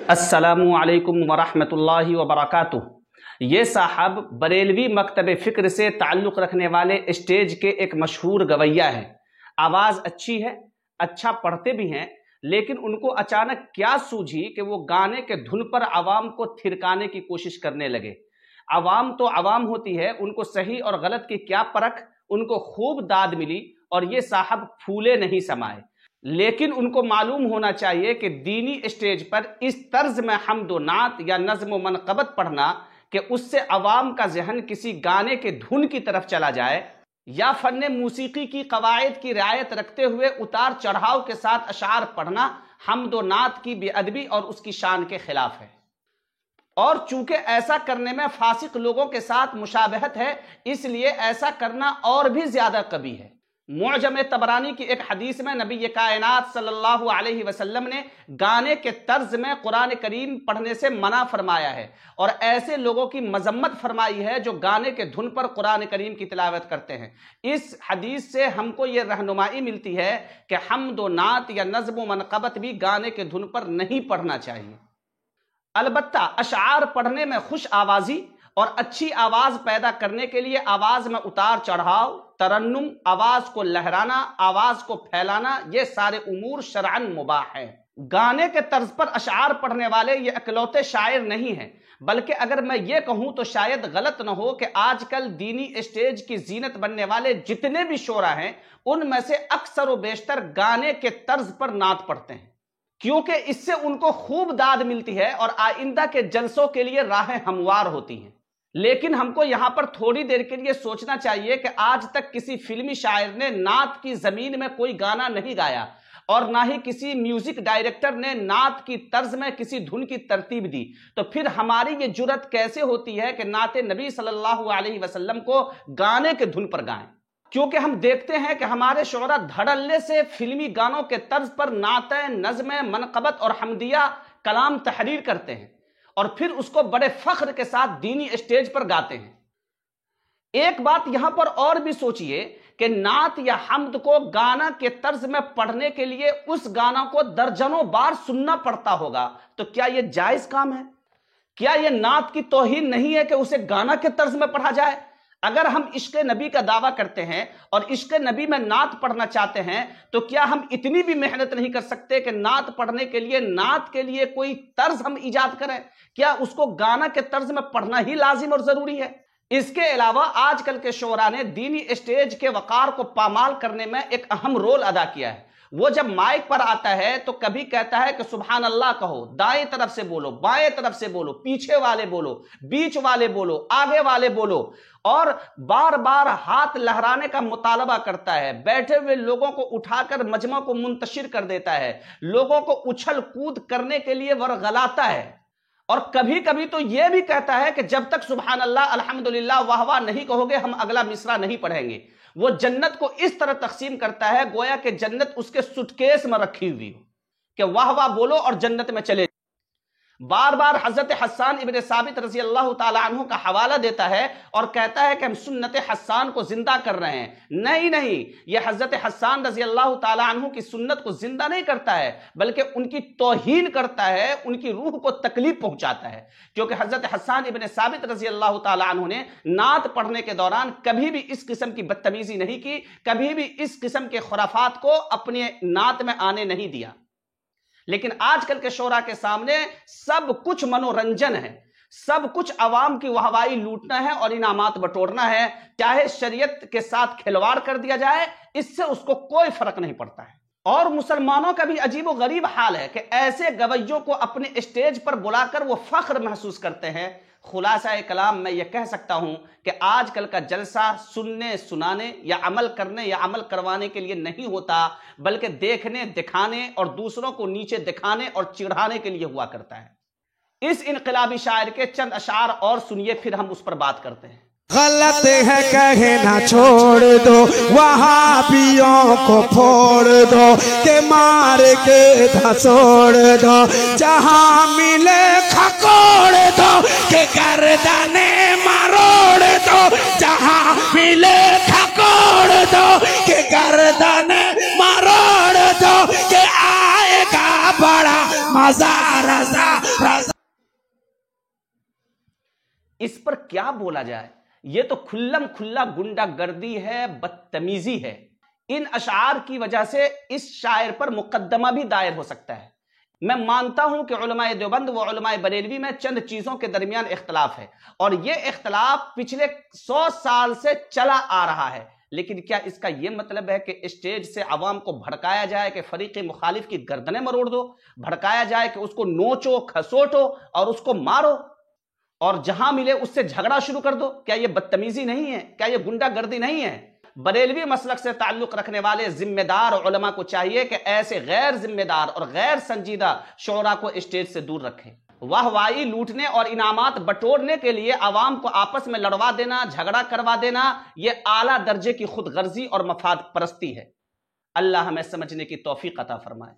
السلام علیکم ورحمۃ اللہ وبرکاتہ۔ یہ صاحب بریلوی مکتب فکر سے تعلق رکھنے والے اسٹیج کے ایک مشہور گویہ ہیں۔ آواز اچھی ہے، اچھا پڑھتے بھی ہیں، لیکن ان کو اچانک کیا سوجھی کہ وہ گانے کے دھن پر عوام کو تھرکانے کی کوشش کرنے لگے۔ عوام تو عوام ہوتی ہے، ان کو صحیح اور غلط کی کیا پرکھ، ان کو خوب داد ملی اور یہ صاحب پھولے نہیں سمائے۔ لیکن ان کو معلوم ہونا چاہیے کہ دینی اسٹیج پر اس طرز میں حمد و نعت یا نظم و منقبت پڑھنا کہ اس سے عوام کا ذہن کسی گانے کے دھن کی طرف چلا جائے، یا فن موسیقی کی قواعد کی رعایت رکھتے ہوئے اتار چڑھاؤ کے ساتھ اشعار پڑھنا حمد و نعت کی بے ادبی اور اس کی شان کے خلاف ہے۔ اور چونکہ ایسا کرنے میں فاسق لوگوں کے ساتھ مشابہت ہے، اس لیے ایسا کرنا اور بھی زیادہ قبیح ہے۔ معجم طبرانی کی ایک حدیث میں نبی کائنات صلی اللہ علیہ وسلم نے گانے کے طرز میں قرآن کریم پڑھنے سے منع فرمایا ہے، اور ایسے لوگوں کی مذمت فرمائی ہے جو گانے کے دھن پر قرآن کریم کی تلاوت کرتے ہیں۔ اس حدیث سے ہم کو یہ رہنمائی ملتی ہے کہ حمد و نعت یا نظم و منقبت بھی گانے کے دھن پر نہیں پڑھنا چاہیے۔ البتہ اشعار پڑھنے میں خوش آوازی اور اچھی آواز پیدا کرنے کے لیے آواز میں اتار چڑھاؤ، ترنم، آواز کو لہرانا، آواز کو پھیلانا، یہ سارے امور شرعاً مباح ہیں۔ گانے کے طرز پر اشعار پڑھنے والے یہ اکلوتے شاعر نہیں ہیں، بلکہ اگر میں یہ کہوں تو شاید غلط نہ ہو کہ آج کل دینی اسٹیج کی زینت بننے والے جتنے بھی شعراء ہیں، ان میں سے اکثر و بیشتر گانے کے طرز پر نعت پڑھتے ہیں، کیونکہ اس سے ان کو خوب داد ملتی ہے اور آئندہ کے جلسوں کے لیے راہیں ہموار ہوتی ہیں۔ لیکن ہم کو یہاں پر تھوڑی دیر کے لیے سوچنا چاہیے کہ آج تک کسی فلمی شاعر نے نعت کی زمین میں کوئی گانا نہیں گایا، اور نہ ہی کسی میوزک ڈائریکٹر نے نعت کی طرز میں کسی دھن کی ترتیب دی، تو پھر ہماری یہ جرت کیسے ہوتی ہے کہ نعت نبی صلی اللہ علیہ وسلم کو گانے کے دھن پر گائیں؟ کیونکہ ہم دیکھتے ہیں کہ ہمارے شعراء دھڑلے سے فلمی گانوں کے طرز پر نعتیں، نظمیں، منقبت اور حمدیہ کلام تحریر کرتے ہیں، اور پھر اس کو بڑے فخر کے ساتھ دینی اسٹیج پر گاتے ہیں۔ ایک بات یہاں پر اور بھی سوچئے کہ نعت یا حمد کو گانا کے طرز میں پڑھنے کے لیے اس گانا کو درجنوں بار سننا پڑتا ہوگا، تو کیا یہ جائز کام ہے؟ کیا یہ نعت کی توہین نہیں ہے کہ اسے گانا کے طرز میں پڑھا جائے؟ اگر ہم عشق نبی کا دعویٰ کرتے ہیں اور عشق نبی میں نعت پڑھنا چاہتے ہیں، تو کیا ہم اتنی بھی محنت نہیں کر سکتے کہ نعت پڑھنے کے لیے، نعت کے لیے کوئی طرز ہم ایجاد کریں؟ کیا اس کو گانا کے طرز میں پڑھنا ہی لازم اور ضروری ہے؟ اس کے علاوہ آج کل کے شعراء نے دینی اسٹیج کے وقار کو پامال کرنے میں ایک اہم رول ادا کیا ہے۔ وہ جب مائک پر آتا ہے تو کبھی کہتا ہے کہ سبحان اللہ کہو، دائیں طرف سے بولو، بائیں طرف سے بولو، پیچھے والے بولو، بیچ والے بولو، آگے والے بولو، اور بار بار ہاتھ لہرانے کا مطالبہ کرتا ہے، بیٹھے ہوئے لوگوں کو اٹھا کر مجمع کو منتشر کر دیتا ہے، لوگوں کو اچھل کود کرنے کے لیے ورغلاتا ہے، اور کبھی کبھی تو یہ بھی کہتا ہے کہ جب تک سبحان اللہ، الحمدللہ، واہ واہ نہیں کہو گے ہم اگلا مصرع نہیں پڑھیں گے۔ وہ جنت کو اس طرح تقسیم کرتا ہے گویا کہ جنت اس کے سٹکیس میں رکھی ہوئی ہو کہ واہ واہ بولو اور جنت میں چلے۔ بار بار حضرت حسان ابن ثابت رضی اللہ تعالیٰ عنہ کا حوالہ دیتا ہے اور کہتا ہے کہ ہم سنت حسان کو زندہ کر رہے ہیں۔ نہیں، یہ حضرت حسان رضی اللہ تعالیٰ عنہ کی سنت کو زندہ نہیں کرتا ہے، بلکہ ان کی توہین کرتا ہے، ان کی روح کو تکلیف پہنچاتا ہے، کیونکہ حضرت حسان ابن ثابت رضی اللہ تعالیٰ عنہ نے نعت پڑھنے کے دوران کبھی بھی اس قسم کی بدتمیزی نہیں کی، کبھی بھی اس قسم کے خرافات کو اپنے نعت میں آنے نہیں دیا۔ لیکن آج کل کے شعراء کے سامنے سب کچھ منورنجن ہے، سب کچھ عوام کی واہوائی لوٹنا ہے اور انعامات بٹورنا ہے، چاہے شریعت کے ساتھ کھلواڑ کر دیا جائے، اس سے اس کو کوئی فرق نہیں پڑتا ہے۔ اور مسلمانوں کا بھی عجیب و غریب حال ہے کہ ایسے گویوں کو اپنے اسٹیج پر بلا کر وہ فخر محسوس کرتے ہیں۔ خلاصہ کلام میں یہ کہہ سکتا ہوں کہ آج کل کا جلسہ سننے، سنانے یا عمل کرنے یا عمل کروانے کے لیے نہیں ہوتا، بلکہ دیکھنے، دکھانے اور دوسروں کو نیچے دکھانے اور چڑھانے کے لیے ہوا کرتا ہے۔ اس انقلابی شاعر کے چند اشعار اور سنیے، پھر ہم اس پر بات کرتے ہیں۔ غلط ہے کہنا چھوڑ دو، وہابیوں کو پھوڑ دو، کہ مار کے دھسوڑ دو، جہاں ملے کھکوڑ دو، کہ گردنیں مروڑ دو، جہاں ملے کھکوڑ دو، کہ گردنیں مروڑ دو، کہ آئے گا بڑا مزہ رضا اس پر کیا بولا جائے؟ یہ تو کھلم کھلا گنڈا گردی ہے، بدتمیزی ہے۔ ان اشعار کی وجہ سے اس شاعر پر مقدمہ بھی دائر ہو سکتا ہے۔ میں مانتا ہوں کہ علماء دیوبند و علماء بریلوی میں چند چیزوں کے درمیان اختلاف ہے، اور یہ اختلاف پچھلے 100 سال سے چلا آ رہا ہے، لیکن کیا اس کا یہ مطلب ہے کہ اسٹیج سے عوام کو بھڑکایا جائے کہ فریق مخالف کی گردنیں مروڑ دو، بھڑکایا جائے کہ اس کو نوچو کھسوٹو اور اس کو مارو اور جہاں ملے اس سے جھگڑا شروع کر دو؟ کیا یہ بدتمیزی نہیں ہے؟ کیا یہ گنڈا گردی نہیں ہے؟ بریلوی مسلک سے تعلق رکھنے والے ذمہ دار علماء کو چاہیے کہ ایسے غیر ذمہ دار اور غیر سنجیدہ شعراء کو اسٹیج سے دور رکھیں۔ واہ وائی لوٹنے اور انعامات بٹورنے کے لیے عوام کو آپس میں لڑوا دینا، جھگڑا کروا دینا، یہ اعلیٰ درجے کی خود غرضی اور مفاد پرستی ہے۔ اللہ ہمیں سمجھنے کی توفیق عطا فرمائے۔